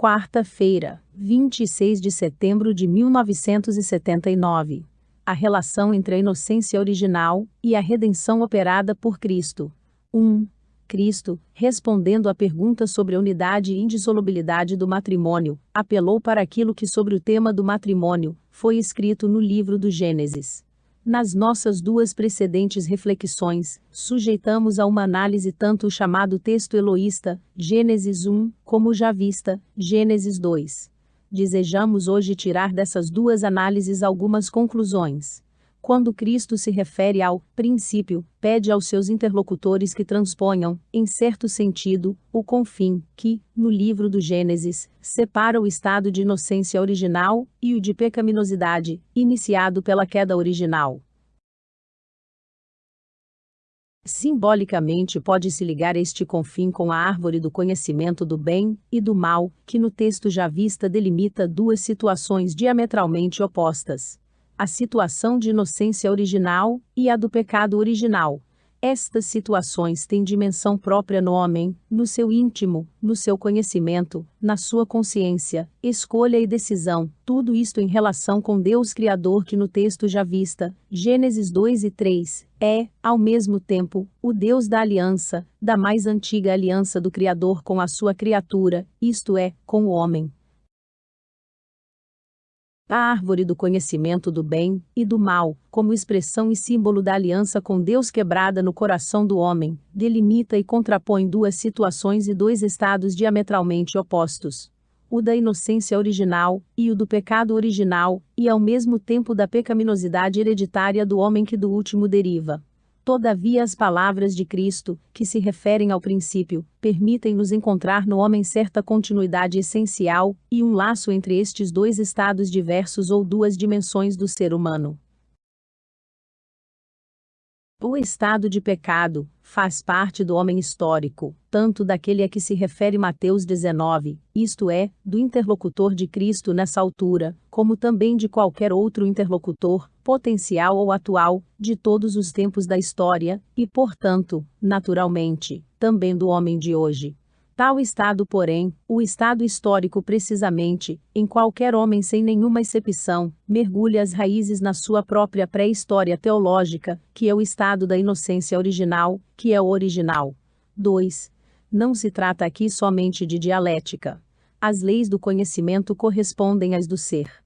Quarta-feira, 26 de setembro de 1979. A relação entre a inocência original e a redenção operada por Cristo. 1. Cristo, respondendo à pergunta sobre a unidade e indissolubilidade do matrimônio, apelou para aquilo que sobre o tema do matrimônio foi escrito no livro do Gênesis. Nas nossas duas precedentes reflexões, sujeitamos a uma análise tanto o chamado texto eloísta, Gênesis 1, como o javista, Gênesis 2. Desejamos hoje tirar dessas duas análises algumas conclusões. Quando Cristo se refere ao princípio, pede aos seus interlocutores que transponham, em certo sentido, o confim, que, no livro do Gênesis, separa o estado de inocência original e o de pecaminosidade, iniciado pela queda original. Simbolicamente pode-se ligar este confim com a árvore do conhecimento do bem e do mal, que no texto javista delimita duas situações diametralmente opostas. A situação de inocência original e a do pecado original. Estas situações têm dimensão própria no homem, no seu íntimo, no seu conhecimento, na sua consciência, escolha e decisão, tudo isto em relação com Deus Criador que no texto javista, Gênesis 2 e 3, é, ao mesmo tempo, o Deus da aliança, da mais antiga aliança do Criador com a sua criatura, isto é, com o homem. A árvore do conhecimento do bem e do mal, como expressão e símbolo da aliança com Deus quebrada no coração do homem, delimita e contrapõe duas situações e dois estados diametralmente opostos. O da inocência original e o do pecado original, e ao mesmo tempo da pecaminosidade hereditária do homem que do último deriva. Todavia as palavras de Cristo, que se referem ao princípio, permitem-nos encontrar no homem certa continuidade essencial, e um laço entre estes dois estados diversos ou duas dimensões do ser humano. O estado de pecado faz parte do homem histórico, tanto daquele a que se refere Mateus 19, isto é, do interlocutor de Cristo nessa altura, como também de qualquer outro interlocutor, potencial ou atual, de todos os tempos da história, e portanto, naturalmente, também do homem de hoje. Tal estado, porém, o estado histórico precisamente, em qualquer homem sem nenhuma exceção, mergulha as raízes na sua própria pré-história teológica, que é o estado da inocência original, que é o original. 2. Não se trata aqui somente de dialética. As leis do conhecimento correspondem às do ser.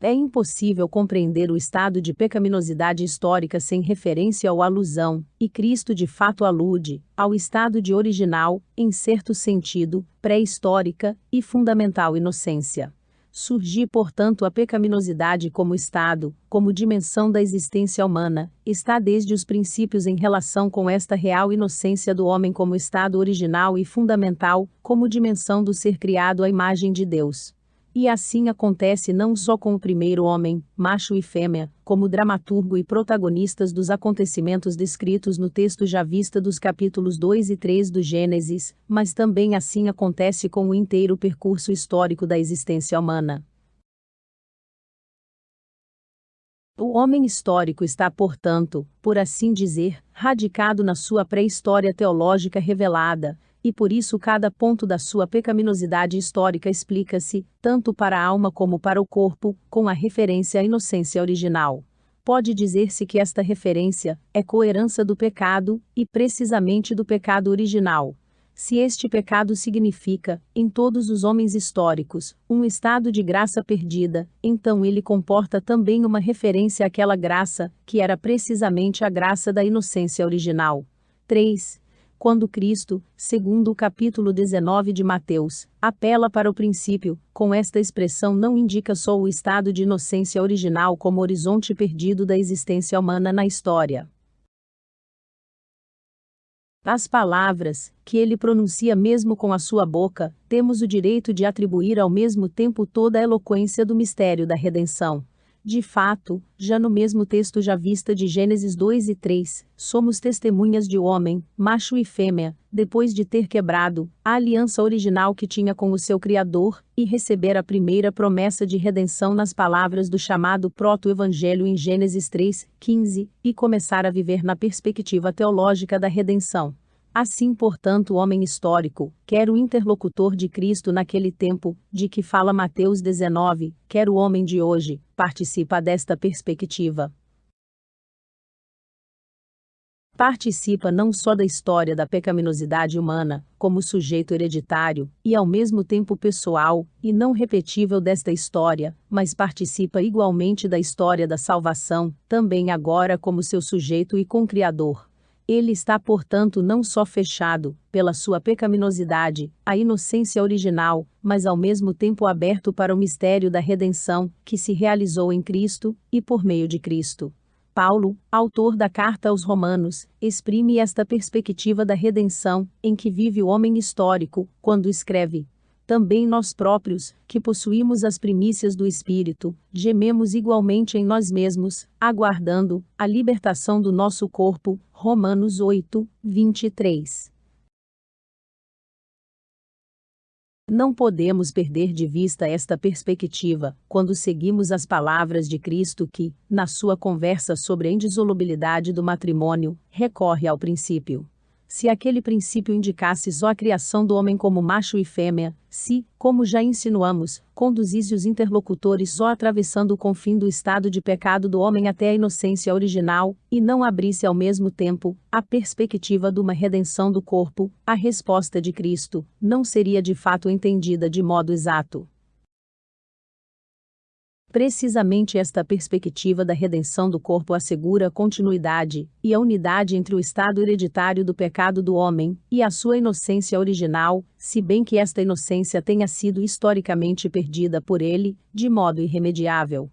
É impossível compreender o estado de pecaminosidade histórica sem referência ou alusão, e Cristo de fato alude, ao estado de original, em certo sentido, pré-histórica, e fundamental inocência. Surgir, portanto, a pecaminosidade como estado, como dimensão da existência humana, está desde os princípios em relação com esta real inocência do homem como estado original e fundamental, como dimensão do ser criado à imagem de Deus. E assim acontece não só com o primeiro homem, macho e fêmea, como dramaturgo e protagonistas dos acontecimentos descritos no texto javista dos capítulos 2 e 3 do Gênesis, mas também assim acontece com o inteiro percurso histórico da existência humana. O homem histórico está, portanto, por assim dizer, radicado na sua pré-história teológica revelada, e por isso cada ponto da sua pecaminosidade histórica explica-se, tanto para a alma como para o corpo, com a referência à inocência original. Pode dizer-se que esta referência é coerência do pecado, e precisamente do pecado original. Se este pecado significa, em todos os homens históricos, um estado de graça perdida, então ele comporta também uma referência àquela graça, que era precisamente a graça da inocência original. 3. Quando Cristo, segundo o capítulo 19 de Mateus, apela para o princípio, com esta expressão não indica só o estado de inocência original como horizonte perdido da existência humana na história. As palavras, que ele pronuncia mesmo com a sua boca, temos o direito de atribuir ao mesmo tempo toda a eloquência do mistério da redenção. De fato, já no mesmo texto javista de Gênesis 2 e 3, somos testemunhas de homem, macho e fêmea, depois de ter quebrado a aliança original que tinha com o seu Criador, e receber a primeira promessa de redenção nas palavras do chamado proto-evangelho em Gênesis 3, 15, e começar a viver na perspectiva teológica da redenção. Assim, portanto, o homem histórico, quer o interlocutor de Cristo naquele tempo, de que fala Mateus 19, quer o homem de hoje, participa desta perspectiva. Participa não só da história da pecaminosidade humana, como sujeito hereditário, e ao mesmo tempo pessoal, e não repetível desta história, mas participa igualmente da história da salvação, também agora como seu sujeito e concriador. Ele está, portanto, não só fechado, pela sua pecaminosidade, a inocência original, mas ao mesmo tempo aberto para o mistério da redenção, que se realizou em Cristo, e por meio de Cristo. Paulo, autor da carta aos Romanos, exprime esta perspectiva da redenção, em que vive o homem histórico, quando escreve: também nós próprios, que possuímos as primícias do Espírito, gememos igualmente em nós mesmos, aguardando a libertação do nosso corpo. Romanos 8, 23. Não podemos perder de vista esta perspectiva, quando seguimos as palavras de Cristo que, na sua conversa sobre a indissolubilidade do matrimônio, recorre ao princípio. Se aquele princípio indicasse só a criação do homem como macho e fêmea, se, como já insinuamos, conduzisse os interlocutores só atravessando o confim do estado de pecado do homem até a inocência original, e não abrisse ao mesmo tempo a perspectiva de uma redenção do corpo, a resposta de Cristo não seria de fato entendida de modo exato. Precisamente esta perspectiva da redenção do corpo assegura a continuidade e a unidade entre o estado hereditário do pecado do homem e a sua inocência original, se bem que esta inocência tenha sido historicamente perdida por ele, de modo irremediável.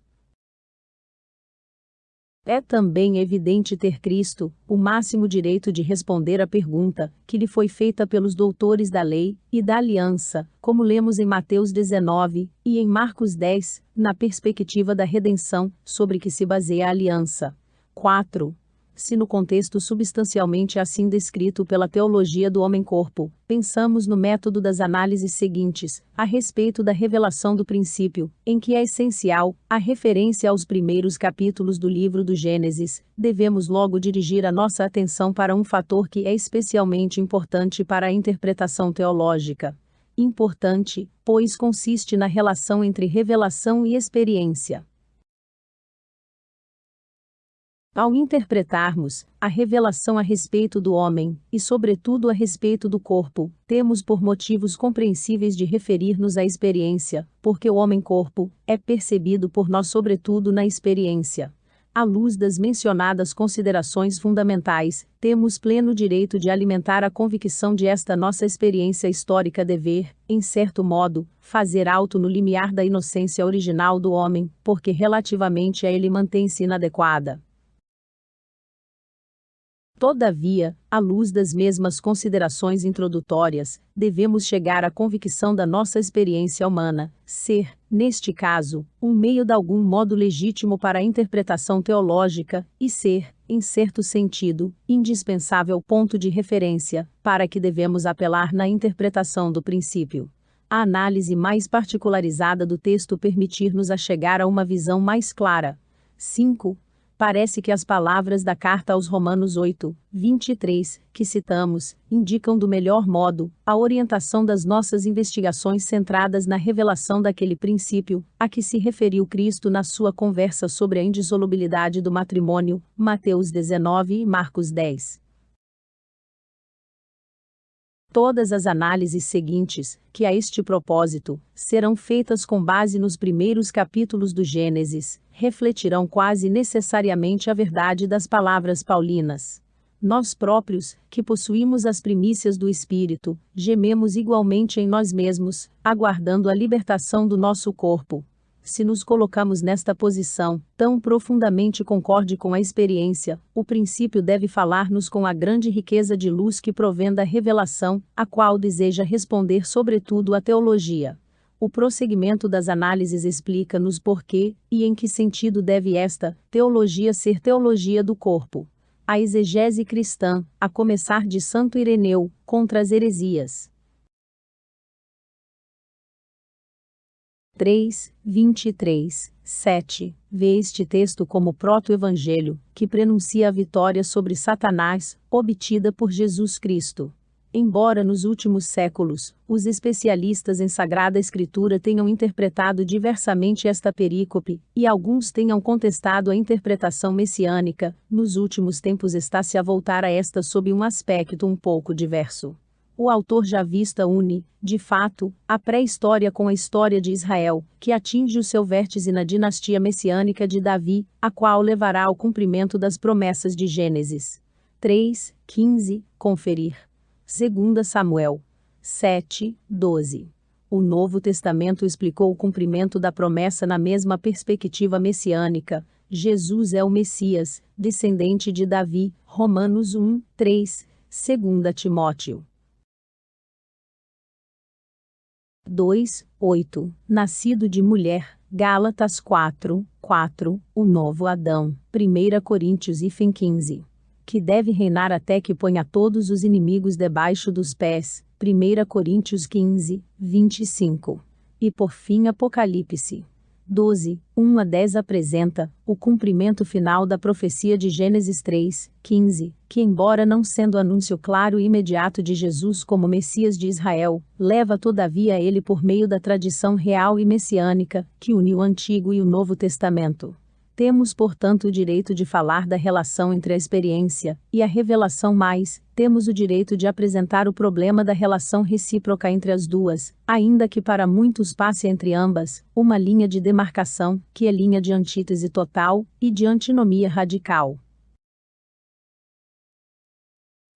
É também evidente ter Cristo o máximo direito de responder à pergunta que lhe foi feita pelos doutores da lei e da aliança, como lemos em Mateus 19 e em Marcos 10, na perspectiva da redenção, sobre que se baseia a aliança. 4. Se no contexto substancialmente assim descrito pela teologia do homem-corpo, pensamos no método das análises seguintes, a respeito da revelação do princípio, em que é essencial a referência aos primeiros capítulos do livro do Gênesis, devemos logo dirigir a nossa atenção para um fator que é especialmente importante para a interpretação teológica. Importante, pois consiste na relação entre revelação e experiência. Ao interpretarmos a revelação a respeito do homem, e sobretudo a respeito do corpo, temos por motivos compreensíveis de referir-nos à experiência, porque o homem-corpo é percebido por nós sobretudo na experiência. À luz das mencionadas considerações fundamentais, temos pleno direito de alimentar a convicção de esta nossa experiência histórica dever, em certo modo, fazer alto no limiar da inocência original do homem, porque relativamente a ele mantém-se inadequada. Todavia, à luz das mesmas considerações introdutórias, devemos chegar à convicção da nossa experiência humana ser, neste caso, um meio de algum modo legítimo para a interpretação teológica, e ser, em certo sentido, indispensável ponto de referência, para que devemos apelar na interpretação do princípio. A análise mais particularizada do texto permitir-nos a chegar a uma visão mais clara. 5. Parece que as palavras da carta aos Romanos 8, 23, que citamos, indicam do melhor modo a orientação das nossas investigações centradas na revelação daquele princípio, a que se referiu Cristo na sua conversa sobre a indissolubilidade do matrimônio, Mateus 19 e Marcos 10. Todas as análises seguintes, que a este propósito, serão feitas com base nos primeiros capítulos do Gênesis, refletirão quase necessariamente a verdade das palavras paulinas. Nós próprios, que possuímos as primícias do Espírito, gememos igualmente em nós mesmos, aguardando a libertação do nosso corpo. Se nos colocamos nesta posição, tão profundamente concorde com a experiência, o princípio deve falar-nos com a grande riqueza de luz que provém da revelação, a qual deseja responder sobretudo a teologia. O prosseguimento das análises explica-nos por que, e em que sentido deve esta teologia ser teologia do corpo. A exegese cristã, a começar de Santo Ireneu, contra as heresias. 3, 23. 7. Vê este texto como proto-evangelho, que prenuncia a vitória sobre Satanás, obtida por Jesus Cristo. Embora nos últimos séculos, os especialistas em Sagrada Escritura tenham interpretado diversamente esta perícope, e alguns tenham contestado a interpretação messiânica, nos últimos tempos está-se a voltar a esta sob um aspecto um pouco diverso. O autor javista une, de fato, a pré-história com a história de Israel, que atinge o seu vértice na dinastia messiânica de Davi, a qual levará ao cumprimento das promessas de Gênesis 3:15, conferir. 2 Samuel 7:12. O Novo Testamento explicou o cumprimento da promessa na mesma perspectiva messiânica. Jesus é o Messias, descendente de Davi, Romanos 1:3, 2 Timóteo 2:8, nascido de mulher, Gálatas 4:4, o novo Adão, 1 Coríntios 15. Que deve reinar até que ponha todos os inimigos debaixo dos pés, 1 Coríntios 15:25. E por fim Apocalipse 12:1-10 apresenta o cumprimento final da profecia de Gênesis 3:15, que embora não sendo anúncio claro e imediato de Jesus como Messias de Israel, leva todavia a ele por meio da tradição real e messiânica, que une o Antigo e o Novo Testamento. Temos, portanto, o direito de falar da relação entre a experiência e a revelação, mas temos o direito de apresentar o problema da relação recíproca entre as duas, ainda que para muitos passe entre ambas uma linha de demarcação, que é linha de antítese total e de antinomia radical.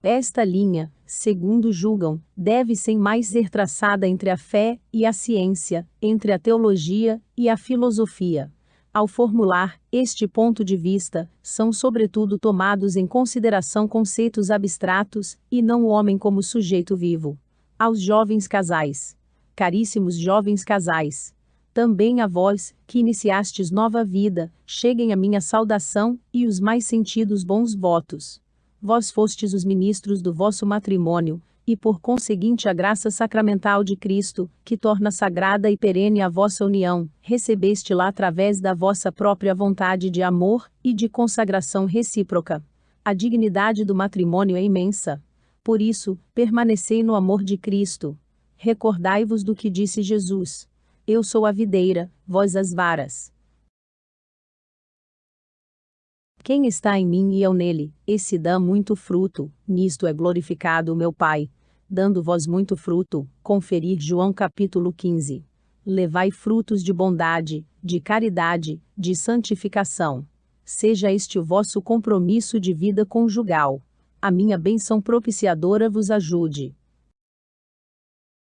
Esta linha, segundo julgam, deve sem mais ser traçada entre a fé e a ciência, entre a teologia e a filosofia. Ao formular este ponto de vista, são sobretudo tomados em consideração conceitos abstratos, e não o homem como sujeito vivo. Aos jovens casais. Caríssimos jovens casais. Também a vós, que iniciastes nova vida, cheguem a minha saudação, e os mais sentidos bons votos. Vós fostes os ministros do vosso matrimônio, e por conseguinte a graça sacramental de Cristo, que torna sagrada e perene a vossa união, recebeste-la através da vossa própria vontade de amor e de consagração recíproca. A dignidade do matrimônio é imensa. Por isso, permanecei no amor de Cristo. Recordai-vos do que disse Jesus: Eu sou a videira, vós as varas. Quem está em mim e eu nele, esse dá muito fruto, nisto é glorificado o meu Pai. Dando vós muito fruto, conferir João capítulo 15. Levai frutos de bondade, de caridade, de santificação. Seja este o vosso compromisso de vida conjugal. A minha bênção propiciadora vos ajude.